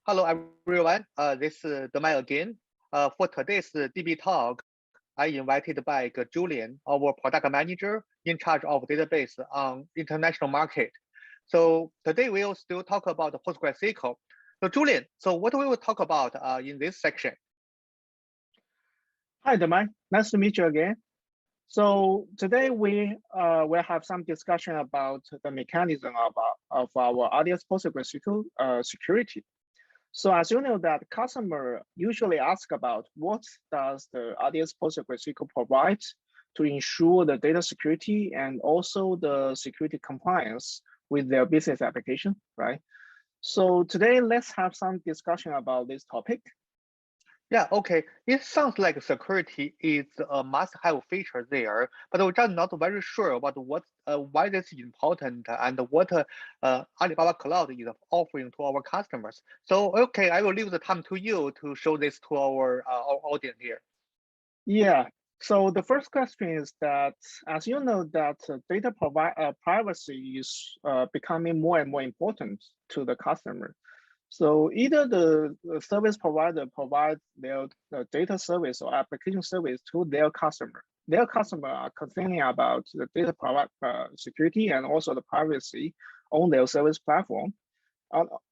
Hello, everyone. This is Demai again. For today's DB talk, I invited back Julian, our product manager in charge of database on international market. So today we'll still talk about PostgreSQL. So Julian, so what we will talk about in this section? Hi, Demai. Nice to meet you again. So today we will have some discussion about the mechanism of our RDS PostgreSQL security. So as you know that customer usually ask about what does the RDS PostgreSQL provide to ensure the data security and also the security compliance with their business application, right? So today let's have some discussion about this topic. Yeah, okay. It sounds like security is a must-have feature there, but we're just not very sure about why this is important and what Alibaba Cloud is offering to our customers. So, okay, I will leave the time to you to show this to our audience here. Yeah. So the first question is that, as you know, that data privacy is becoming more and more important to the customer. So either the service provider provides their data service or application service to their customer. Their customer are concerned about the data security and also the privacy on their service platform.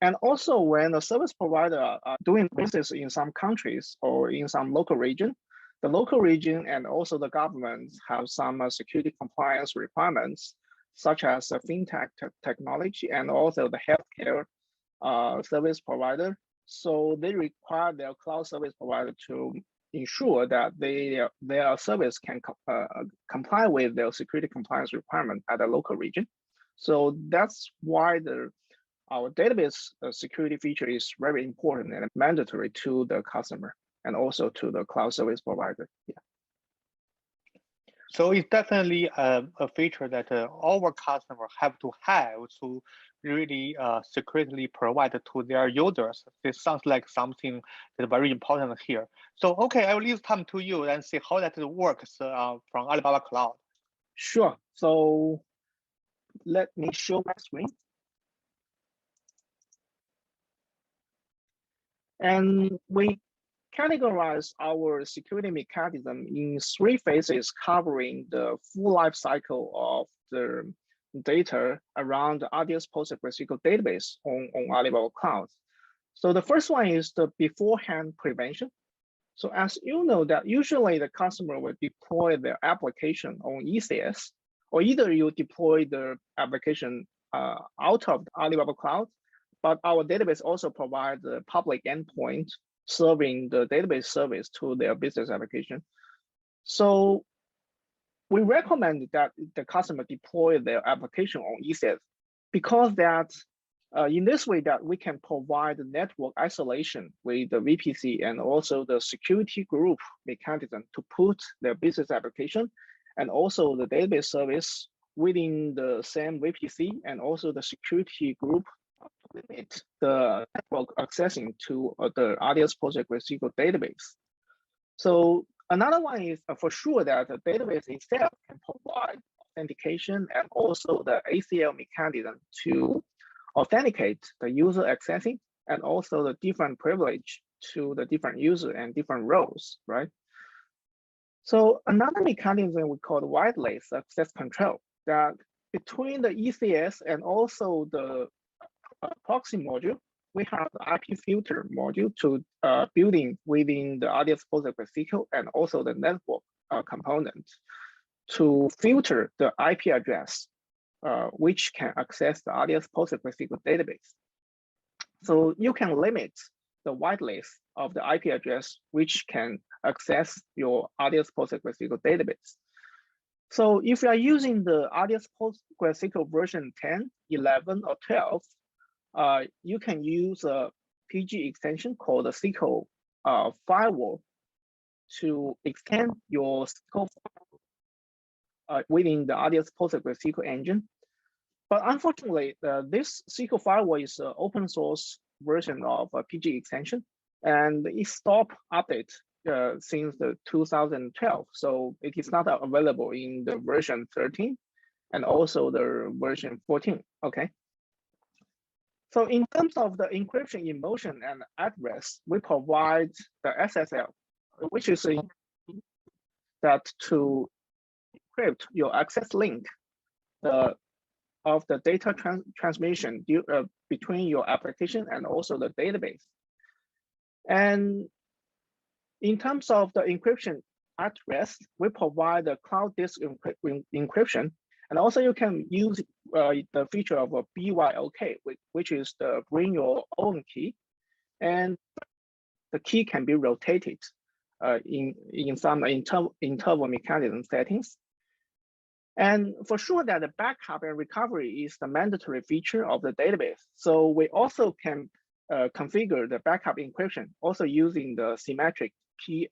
And also when a service provider are doing business in some countries or in some local region, the local region and also the government have some security compliance requirements, such as fintech technology and also the healthcare service provider. So they require their cloud service provider to ensure that their service can comply with their security compliance requirement at a local region. So that's why our database security feature is very important and mandatory to the customer and also to the cloud service provider. Yeah. So it's definitely a feature that our customers have to really securely provide to their users. This sounds like something that's very important here. So, okay, I will leave time to you and see how that works from Alibaba Cloud. Sure. So let me show my screen. And we categorize our security mechanism in 3 phases, covering the full life cycle of the data around the RDS PostgreSQL database on Alibaba Cloud. So the first one is the beforehand prevention. So as you know that usually the customer will deploy their application on ECS, or either you deploy the application out of Alibaba Cloud, but our database also provides the public endpoint serving the database service to their business application. So we recommend that the customer deploy their application on ECS because that in this way that we can provide network isolation with the VPC and also the security group mechanism to put their business application and also the database service within the same VPC and also the security group limit the network accessing to the RDS PostgreSQL database. So another one is for sure that the database itself can provide authentication and also the ACL mechanism to authenticate the user accessing and also the different privilege to the different user and different roles, right? So another mechanism we call whitelist access control, that between the ECS and also the proxy module, we have the IP filter module to building within the RDS PostgreSQL and also the network component to filter the IP address which can access the RDS PostgreSQL database. So you can limit the whitelist of the IP address which can access your RDS PostgreSQL database. So if you are using the RDS PostgreSQL version 10, 11, or 12, you can use a PG extension called the SQL firewall to extend your SQL within the RDS PostgreSQL engine. But unfortunately, this SQL firewall is an open source version of a PG extension, and it stopped update since the 2012. So it is not available in the version 13 and also the version 14, okay? So in terms of the encryption in motion and at rest, we provide the SSL, which is that to encrypt your access link of the data transmission between your application and also the database. And in terms of the encryption at rest, we provide the cloud disk encryption. And also you can use the feature of a BYOK, which is the bring your own key. And the key can be rotated in some interval mechanism settings. And for sure that the backup and recovery is the mandatory feature of the database. So we also can configure the backup encryption, also using the symmetric key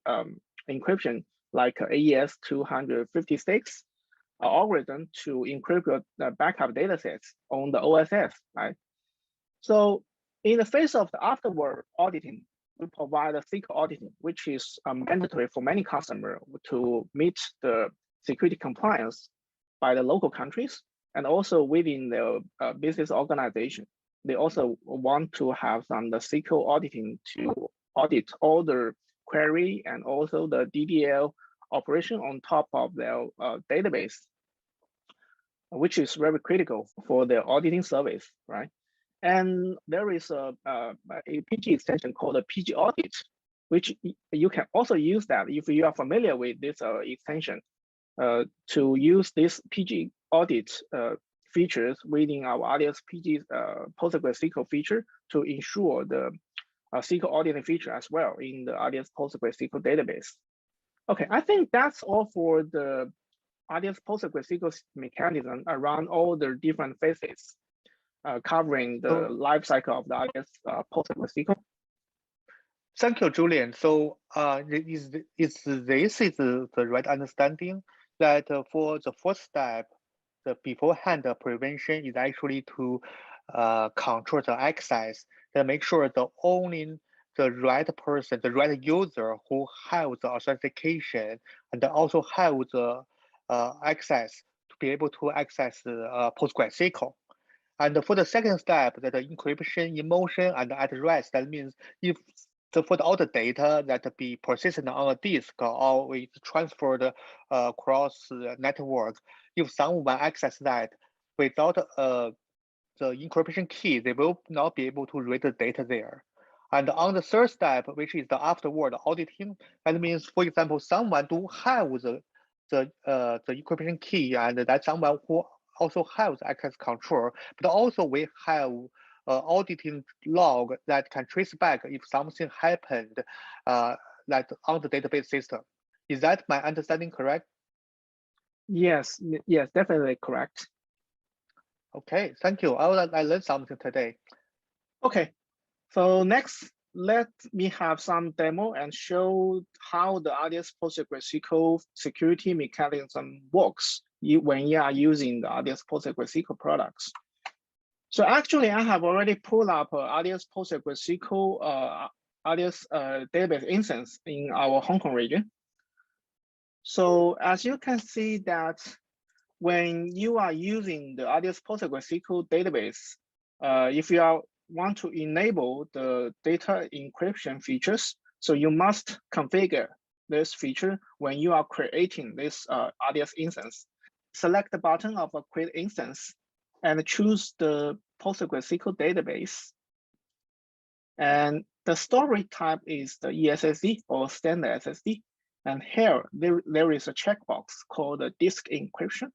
encryption like AES 256 algorithm to encrypt your backup datasets on the OSS, right? So in the face of the afterward auditing, we provide a SQL auditing, which is mandatory for many customers to meet the security compliance by the local countries and also within the business organization. They also want to have the SQL auditing to audit all the query and also the DDL operation on top of their database, which is very critical for their auditing service, right? And there is a PG extension called a PG audit, which you can also use that if you are familiar with this extension to use this PG audit features within our RDS PG PostgreSQL feature to ensure the SQL auditing feature as well in the RDS PostgreSQL database. Okay, I think that's all for the RDS PostgreSQL mechanism around all the different phases, covering the life cycle of the RDS PostgreSQL. Thank you, Julian. So is this the right understanding that for the first step, the beforehand prevention is actually to control the access and make sure the only the right person, the right user who has the authentication and also have the access to be able to access PostgreSQL. And for the second step, that the encryption in motion and at rest, that means if for all the data that be persistent on a disk or it's transferred across the network, if someone access that without the encryption key, they will not be able to read the data there. And on the third step, which is the afterward auditing, that means, for example, someone do have the encryption key, and that's someone who also has access control, but also we have auditing log that can trace back if something happened like on the database system. Is that my understanding correct? Yes, definitely correct. Okay, thank you. I learned something today. Okay, so next, let me have some demo and show how the RDS PostgreSQL security mechanism works when you are using the RDS PostgreSQL products. So actually, I have already pulled up RDS PostgreSQL RDS database instance in our Hong Kong region. So as you can see that when you are using the RDS PostgreSQL database, if you want to enable the data encryption features, so you must configure this feature when you are creating this RDS instance. Select the button of a create instance and choose the PostgreSQL database. And the storage type is the eSSD or standard SSD. And here, there is a checkbox called the disk encryption.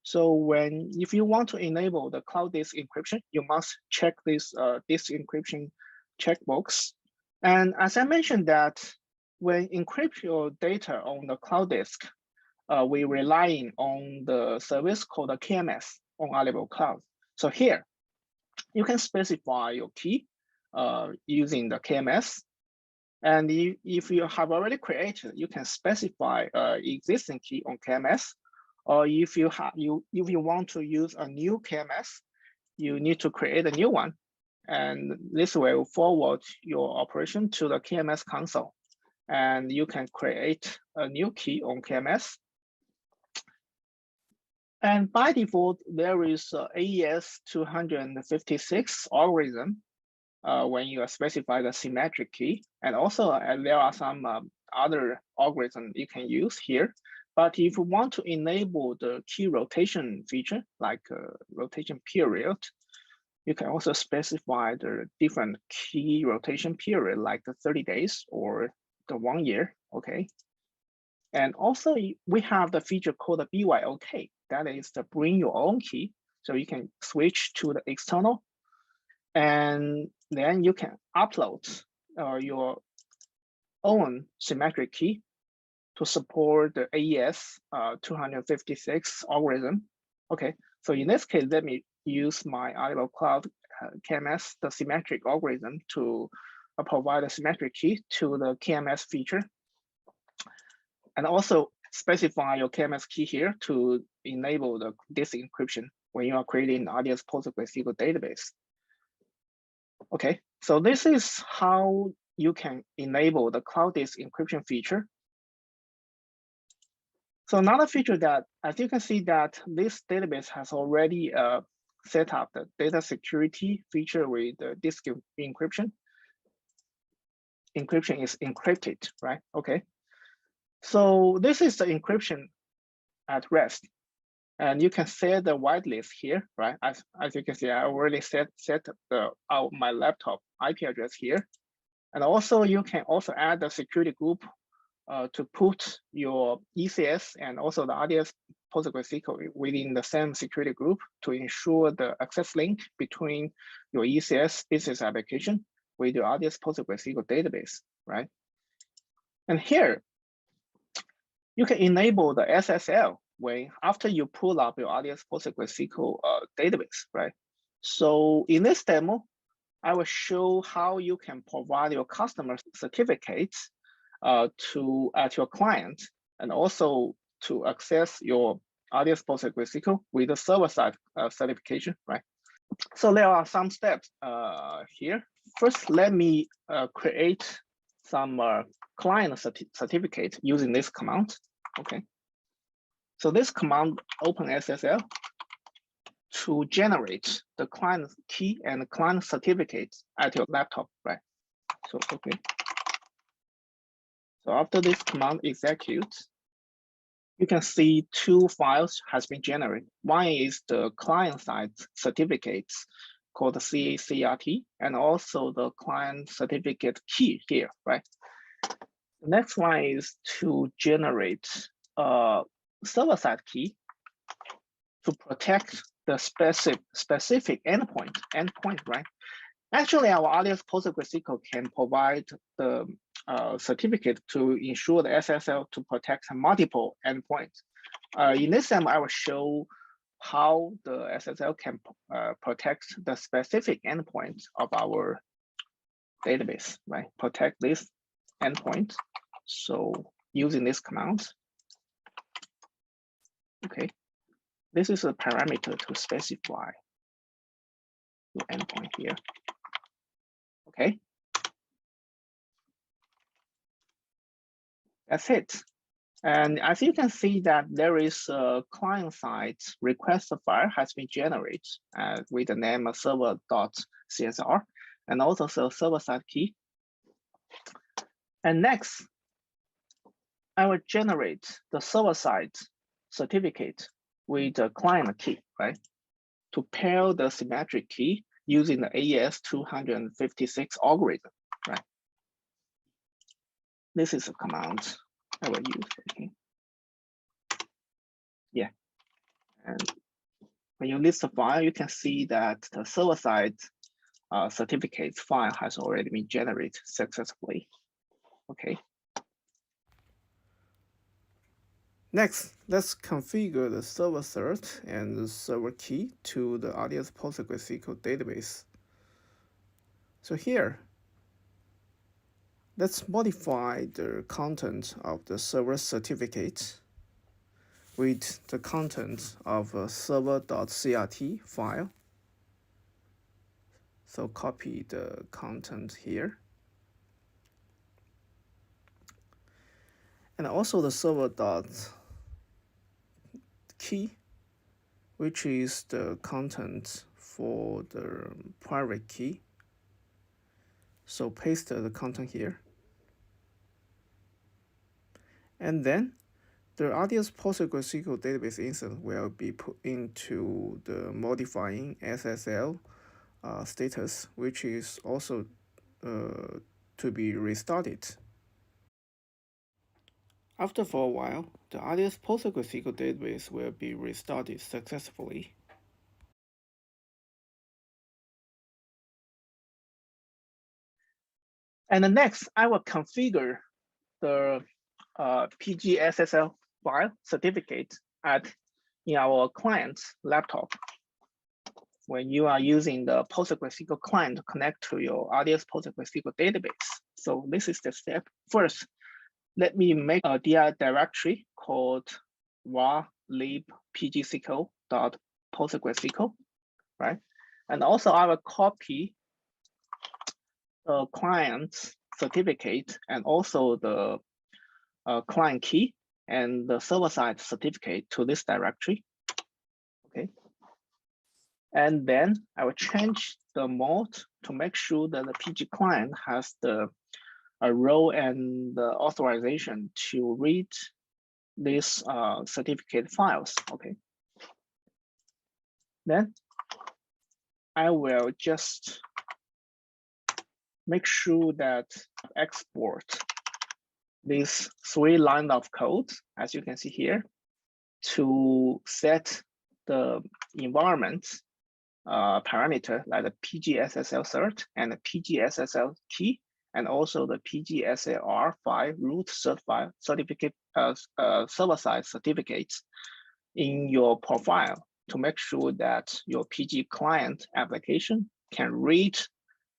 So if you want to enable the cloud disk encryption, you must check this disk encryption checkbox. And as I mentioned that when encrypt your data on the cloud disk, we're relying on the service called the KMS on Alibaba Cloud. So here, you can specify your key using the KMS. And if you have already created, you can specify existing key on KMS. Or if you want to use a new KMS, you need to create a new one. And this will forward your operation to the KMS console. And you can create a new key on KMS. And by default, there is AES 256 algorithm when you specify the symmetric key. And also there are some other algorithms you can use here. But if you want to enable the key rotation feature, like rotation period, you can also specify the different key rotation period, like the 30 days or the 1 year, okay? And also we have the feature called the BYOK, that is the bring your own key. So you can switch to the external, and then you can upload your own symmetric key to support the AES 256 algorithm. Okay, so in this case, let me use my Alibaba Cloud KMS, the symmetric algorithm, to provide a symmetric key to the KMS feature. And also specify your KMS key here to enable the disk encryption when you are creating RDS PostgreSQL database. Okay, so this is how you can enable the cloud disk encryption feature. So another feature that, as you can see, that this database has already set up the data security feature with the disk encryption. Encryption is encrypted, right? Okay. So this is the encryption at rest. And you can set the whitelist here, right? As you can see, I already set my laptop IP address here. And also you can also add the security group to put your ECS and also the RDS PostgreSQL within the same security group to ensure the access link between your ECS business application with your RDS PostgreSQL database, right? And here, you can enable the SSL way after you pull up your RDS PostgreSQL database, right? So in this demo, I will show how you can provide your customer certificates at your client, and also to access your RDS PostgreSQL with the server-side certification, right? So there are some steps here. First, let me create some client certificate using this command, okay? So this command OpenSSL to generate the client key and the client certificate at your laptop, right? So, okay. So after this command executes, you can see two files has been generated. One is the client side certificates called the CACRT, and also the client certificate key here, right? The next one is to generate a server-side key to protect the specific endpoint, right? Actually, our RDS PostgreSQL can provide the certificate to ensure the SSL to protect multiple endpoints. In this demo, I will show how the SSL can protect the specific endpoint of our database, right? Protect this endpoint. So using this command, okay, this is a parameter to specify the endpoint here. Okay, that's it. And as you can see that there is a client-side request file has been generated with the name of server.csr, and also the server-side key. And next, I will generate the server-side certificate with the client key, right? To pair the symmetric key using the AES 256 algorithm, right? This is a command I will use, okay? Yeah, and when you list the file, you can see that the server-side certificates file has already been generated successfully, okay? Next, let's configure the server cert and the server key to the RDS PostgreSQL database. So here, let's modify the content of the server certificate with the content of a server.crt file. So copy the content here. And also the server.key which is the content for the private key. So paste the content here. And then the RDS PostgreSQL database instance will be put into the modifying SSL status, which is also to be restarted. After for a while, the RDS PostgreSQL database will be restarted successfully. And the next, I will configure the Pgssl file certificate in our client's laptop. When you are using the PostgreSQL client to connect to your RDS PostgreSQL database. So this is the step. First, let me make a dir directory called var lib pgssl.postgresql, right? And also I will copy the client's certificate and also the client key and the server-side certificate to this directory. Okay. And then I will change the mode to make sure that the PG client has the role and the authorization to read these certificate files. Okay. Then I will just make sure that export these 3 lines of code, as you can see here, to set the environment parameter like the Pgssl cert and the Pgssl key, and also the Pgssl file root certificate server-side certificates in your profile to make sure that your PG client application can read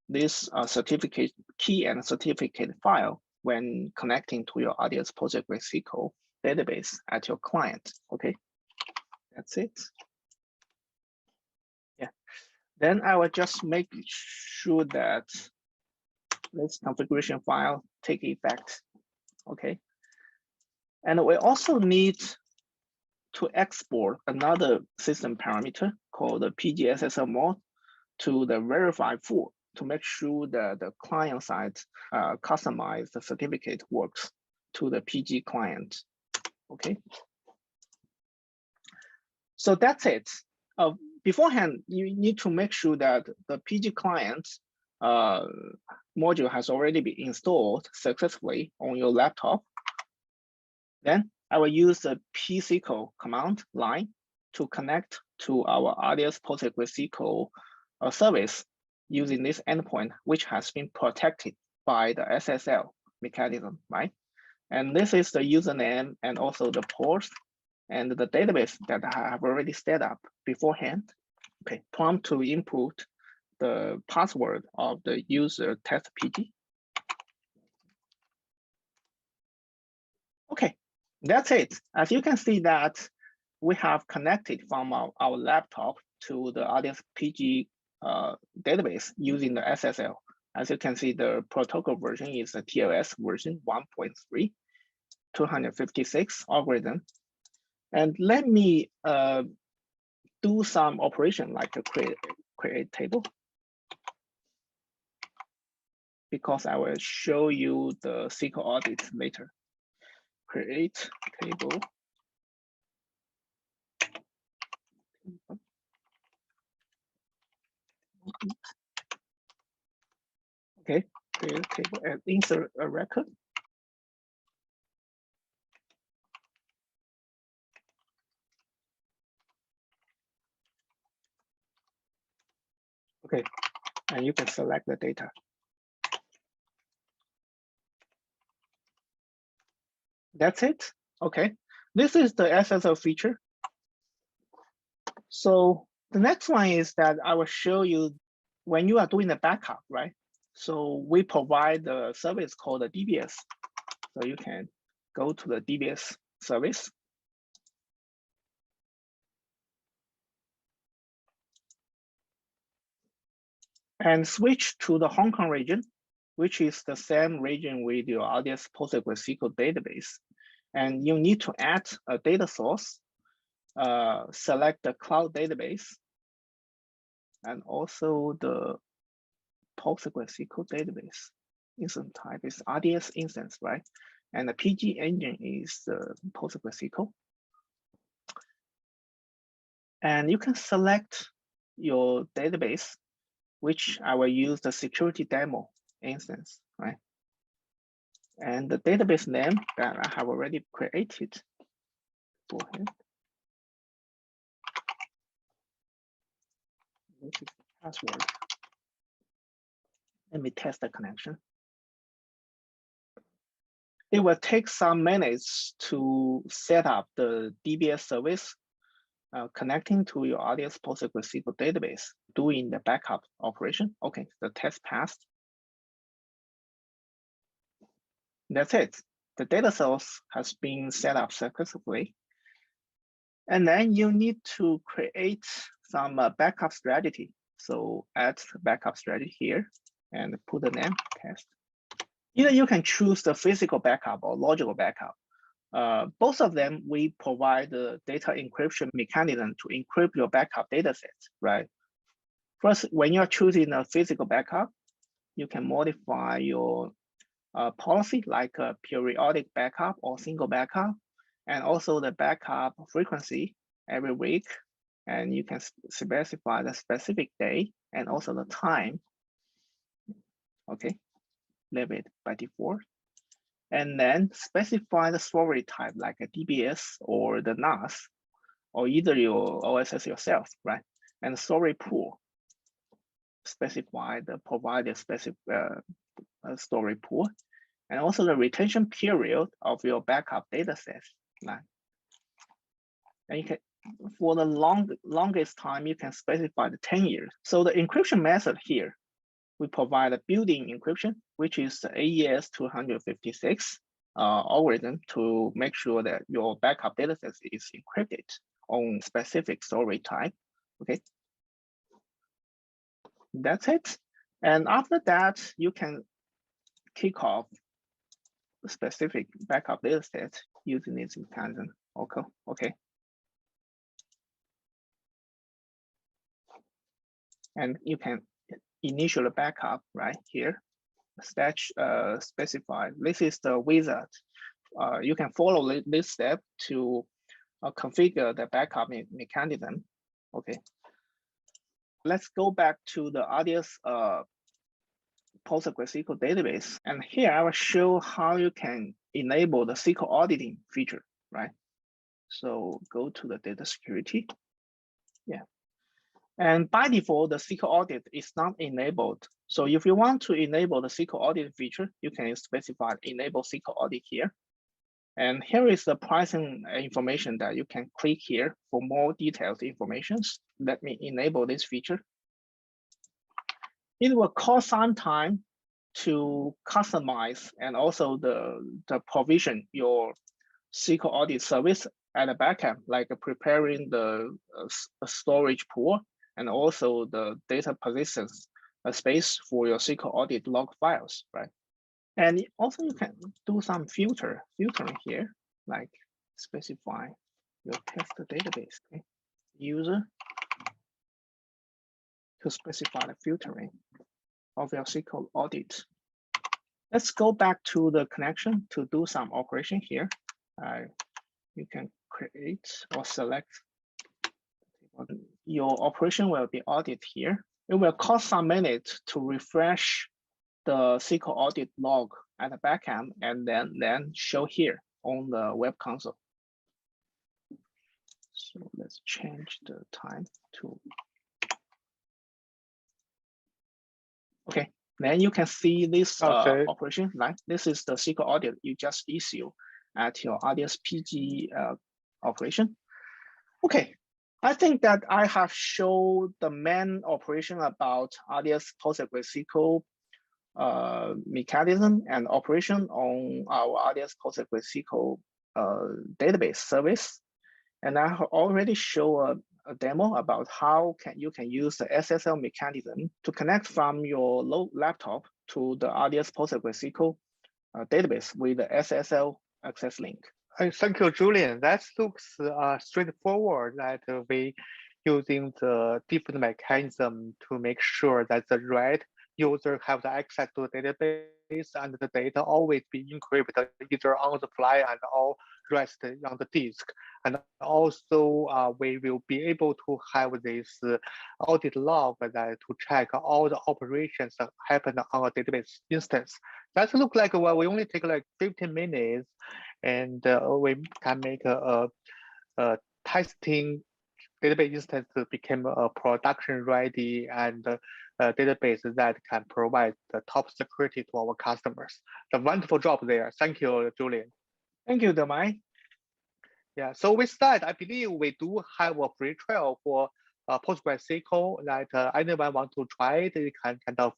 this certificate key and certificate file when connecting to your RDS PostgreSQL database at your client. Okay, that's it. Yeah, then I will just make sure that this configuration file take effect. Okay, and we also need to export another system parameter called the Pgssl mode to the verify for to make sure that the client side customized certificate works to the PG client. Okay. So that's it. Beforehand, you need to make sure that the PG client module has already been installed successfully on your laptop. Then I will use the Pgssl command line to connect to our RDS PostgreSQL service using this endpoint, which has been protected by the SSL mechanism, right? And this is the username and also the port and the database that I have already set up beforehand. Okay, prompt to input the password of the user test PG. Okay, that's it. As you can see that we have connected from our laptop to the RDS PG database using the SSL. As you can see, the protocol version is the TLS version 1.3, 256 algorithm. And let me do some operation like a create table, because I will show you the SQL audit later. Create table. Okay, create a table and insert a record. Okay, and you can select the data. That's it. Okay, this is the SSL feature. So the next one is that I will show you when you are doing the backup, right? So we provide the service called the DBS. So you can go to the DBS service. And switch to the Hong Kong region, which is the same region with your RDS PostgreSQL database. And you need to add a data source select the cloud database and also the PostgreSQL database. Instance type is RDS instance, right? And the PG engine is the PostgreSQL. And you can select your database, which I will use the security demo instance, right? And the database name that I have already created beforehand. This is the password. Let me test the connection. It will take some minutes to set up the DBS service connecting to your RDS PostgreSQL database, doing the backup operation. Okay, the test passed. That's it. The data source has been set up successfully. And then you need to create some backup strategy. So add backup strategy here and put the name test. Either you can choose the physical backup or logical backup. Both of them, we provide the data encryption mechanism to encrypt your backup data sets, right? First, when you're choosing a physical backup, you can modify your policy like a periodic backup or single backup, and also the backup frequency every week. And you can specify the specific day and also the time. Okay, leave it by default. And then specify the storage type like a DBS or the NAS, or either your OSS yourself, right? And storage pool, specify the provided specific storage pool, and also the retention period of your backup data set, right? And you can, for the longest time, you can specify the 10 years. So the encryption method here, we provide a built-in encryption, which is the AES 256 algorithm to make sure that your backup dataset is encrypted on specific storage type. Okay, that's it. And after that, you can kick off a specific backup dataset using this mechanism. Okay. And you can initial the backup right here. Specify. This is the wizard. You can follow this step to configure the backup mechanism. Okay. Let's go back to the RDS PostgreSQL database. And here I will show how you can enable the SQL auditing feature, right? So go to the data security. Yeah. And by default, the SQL audit is not enabled. So if you want to enable the SQL audit feature, you can specify enable SQL audit here. And here is the pricing information that you can click here for more detailed information. Let me enable this feature. It will cost some time to customize and also the provision your SQL audit service at the backend, like preparing the storage pool and also the data positions space for your SQL audit log files, right? And also you can do some filtering here, like specify your test database, okay? User to specify the filtering of your SQL audit. Let's go back to the connection to do some operation here. You can create or select. Your operation will be audit here. It will cost some minutes to refresh the SQL audit log at the backend and then show here on the web console. So let's change the time to. Okay, then you can see this operation, right? This is the SQL audit you just issue at your RDS PG operation. Okay, I think that I have shown the main operation about RDS PostgreSQL mechanism and operation on our RDS PostgreSQL database service. And I have already shown a demo about how you can use the SSL mechanism to connect from your laptop to the RDS PostgreSQL database with the SSL access link. Thank you, Julian. That looks straightforward. That we using the different mechanism to make sure that the right user have the access to the database and the data always be encrypted either on the fly and all rest on the disk. And also we will be able to have this audit log that to check all the operations that happen on a database instance. That look like well, we only take like 15 minutes and we can make a testing database instance became a production ready and a database that can provide the top security to our customers. A wonderful job there. Thank you, Julian. Thank you, Demai. Yeah, so with that, I believe we do have a free trial for PostgreSQL that anyone want to try it, they can kind of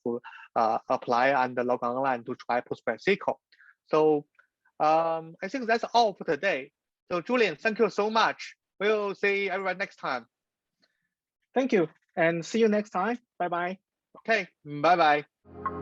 apply and log online to try PostgreSQL. So I think that's all for today. So Julian, thank you so much. We'll see everyone next time. Thank you, and see you next time. Bye-bye. Okay, bye-bye.